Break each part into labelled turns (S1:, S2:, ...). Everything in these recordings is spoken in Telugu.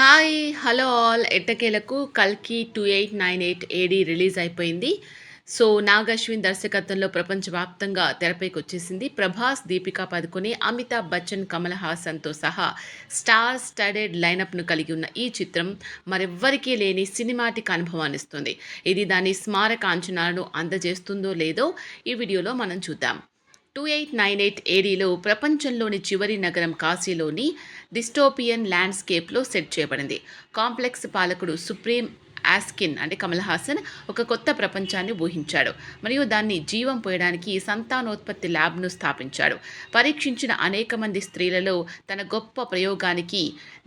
S1: హాయ్! Hello all! ఎట్టకేలకు 'కల్కి 2898 ఏడీ' రిలీజ్ అయిపోయింది. సో, నాగ్ అశ్విన్ దర్శకత్వంలో ప్రపంచవ్యాప్తంగా తెరపైకొచ్చేసింది. ప్రభాస్, దీపికా పదుకొనె, అమితాబ్ బచ్చన్, కమల్ హాసన్‌తో సహా స్టార్ స్టడెడ్ లైనప్‌ను కలిగి ఉన్న ఈ చిత్రం మరెవ్వరికీ లేని సినిమాటిక్ అనుభవాన్నిస్తుంది. ఇది దాని స్మారక అంచనాలను అందజేస్తుందో లేదో ఈ వీడియోలో మనం చూద్దాం. 2898 ఏడీలో ప్రపంచంలోని చివరి నగరం కాశీలోని డిస్టోపియన్ ల్యాండ్స్కేప్లో సెట్ చేయబడింది. కాంప్లెక్స్ పాలకుడు సుప్రీం ఆస్కిన్ అంటే కమల్ హాసన్ ఒక కొత్త ప్రపంచాన్ని ఊహించాడు మరియు దాన్ని జీవం పోయడానికి సంతానోత్పత్తి ల్యాబ్ను స్థాపించాడు. పరీక్షించిన అనేక మంది స్త్రీలలో తన గొప్ప ప్రయోగానికి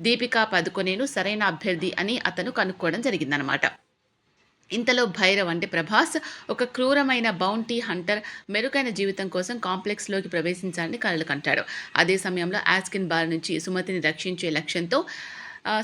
S1: దీపికా పదుకొనెను సరైన అభ్యర్థి అని అతను కనుక్కోవడం జరిగిందనమాట. ఇంతలో భైరవ్ అంటే ప్రభాస్ ఒక క్రూరమైన బౌంటీ హంటర్ మెరుగైన జీవితం కోసం కాంప్లెక్స్లోకి ప్రవేశించాలని కలలు కంటాడు. అదే సమయంలో ఆస్కిన్ బారి నుంచి సుమతిని రక్షించే లక్ష్యంతో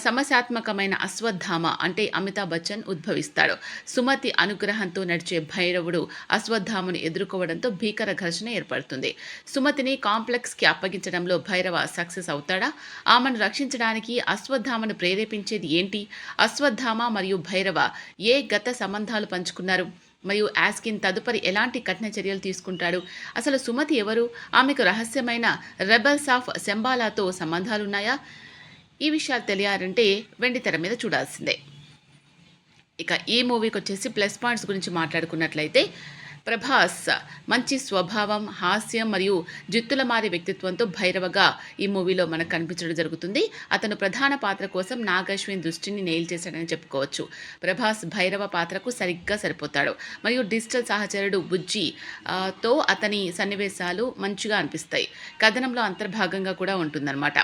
S1: సమస్యాత్మకమైన అశ్వత్థామ అంటే అమితాబ్ బచ్చన్ ఉద్భవిస్తాడు. సుమతి అనుగ్రహంతో నడిచే భైరవుడు అశ్వత్థామను ఎదుర్కోవడంతో భీకర ఘర్షణ ఏర్పడుతుంది. సుమతిని కాంప్లెక్స్కి అప్పగించడంలో భైరవ సక్సెస్ అవుతాడా? ఆమెను రక్షించడానికి అశ్వత్థామను ప్రేరేపించేది ఏంటి? అశ్వత్థామ మరియు భైరవ ఏ గత సంబంధాలు పంచుకున్నారు? మరియు ఆస్కిన్ తదుపరి ఎలాంటి కఠిన చర్యలు తీసుకుంటాడు? అసలు సుమతి ఎవరు? ఆమెకు రహస్యమైన రెబల్స్ ఆఫ్ శంబాలాతో సంబంధాలున్నాయా? ఈ విషయాలు తెలియాలంటే వెండితెర మీద చూడాల్సిందే. ఇక ఈ మూవీకి వచ్చేసి ప్లస్ పాయింట్స్ గురించి మాట్లాడుకున్నట్లయితే ప్రభాస్ మంచి స్వభావం, హాస్యం మరియు జిత్తులమారి వ్యక్తిత్వంతో భైరవగా ఈ మూవీలో మనకు కనిపించడం జరుగుతుంది. అతను ప్రధాన పాత్ర కోసం నాగ్ అశ్విన్ దృష్టిని నెయిల్ చేశాడని చెప్పుకోవచ్చు. ప్రభాస్ భైరవ పాత్రకు సరిగ్గా సరిపోతాడు మరియు డిజిటల్ సహచరుడు బుజ్జి తో అతని సన్నివేశాలు మంచిగా అనిపిస్తాయి. కథనంలో అంతర్భాగంగా కూడా ఉంటుందన్నమాట.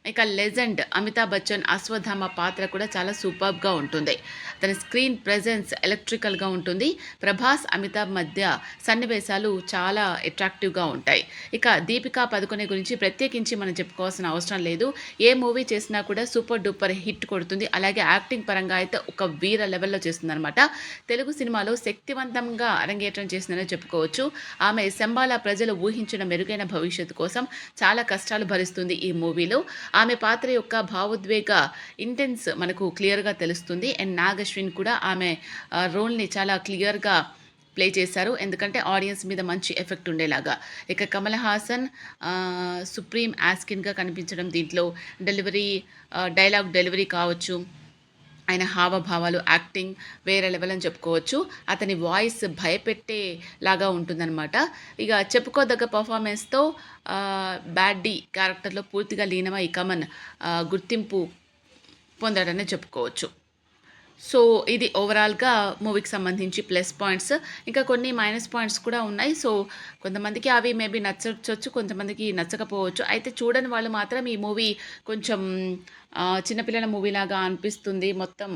S1: ఇక లెజెండ్ అమితాబ్ బచ్చన్ అశ్వత్థామ పాత్ర కూడా చాలా సూపర్బ్గా ఉంటుంది. తన స్క్రీన్ ప్రెజెన్స్ ఎలక్ట్రికల్గా ఉంటుంది. ప్రభాస్, అమితాబ్ మధ్య సన్నివేశాలు చాలా అట్రాక్టివ్గా ఉంటాయి. ఇక దీపికా పదుకొనె గురించి ప్రత్యేకించి మనం చెప్పుకోవాల్సిన అవసరం లేదు. ఏ మూవీ చేసినా కూడా సూపర్ డూపర్ హిట్ కొడుతుంది. అలాగే యాక్టింగ్ పరంగా అయితే ఒక వీర లెవెల్లో చేస్తుందన్నమాట. తెలుగు సినిమాలో శక్తివంతంగా అరంగేట్రం చేసిందనే చెప్పుకోవచ్చు. ఆమె శంబాలా ప్రజలు ఊహించిన మెరుగైన భవిష్యత్తు కోసం చాలా కష్టాలు భరిస్తుంది ఈ మూవీలో. ఆమె పాత్ర యొక్క భావోద్వేగ ఇంటెన్స్ మనకు క్లియర్గా తెలుస్తుంది. అండ్ నాగ్ అశ్విన్ కూడా ఆమె రోల్ని చాలా క్లియర్గా ప్లే చేశారు, ఎందుకంటే ఆడియన్స్ మీద మంచి ఎఫెక్ట్ ఉండేలాగా. ఇక కమల్ హాసన్ సుప్రీం ఆస్కిన్గా కనిపించడం, దీంట్లో డైలాగ్ డెలివరీ కావచ్చు, ఆయన హావభావాలు, యాక్టింగ్ వేరే లెవెల్ అని చెప్పుకోవచ్చు. అతని వాయిస్ భయపెట్టేలాగా ఉంటుందన్నమాట. ఇక చెప్పుకోదగ్గ పర్ఫార్మెన్స్తో బ్యాడ్డీ క్యారెక్టర్లో పూర్తిగా లీనమై కమన్ గుర్తింపు పొందాడనే చెప్పుకోవచ్చు. సో ఇది ఓవరాల్గా మూవీకి సంబంధించి ప్లస్ పాయింట్స్. ఇంకా కొన్ని మైనస్ పాయింట్స్ కూడా ఉన్నాయి. సో కొంతమందికి అవి మేబీ నచ్చవచ్చు, కొంతమందికి నచ్చకపోవచ్చు. అయితే చూడని వాళ్ళు మాత్రం ఈ మూవీ కొంచెం చిన్నపిల్లల మూవీలాగా అనిపిస్తుంది. మొత్తం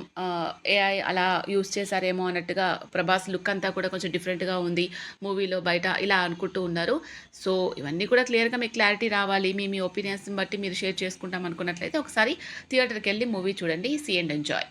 S1: ఏఐ అలా యూస్ చేశారేమో అన్నట్టుగా ప్రభాస్ లుక్ అంతా కూడా కొంచెం డిఫరెంట్గా ఉంది మూవీలో, బయట ఇలా అనుకుంటూ ఉన్నారు. సో ఇవన్నీ కూడా క్లియర్గా మీకు క్లారిటీ రావాలి. మీ ఒపీనియన్స్ని బట్టి మీరు షేర్ చేసుకుంటాం అనుకున్నట్లయితే ఒకసారి థియేటర్కి వెళ్ళి మూవీ చూడండి. See and enjoy.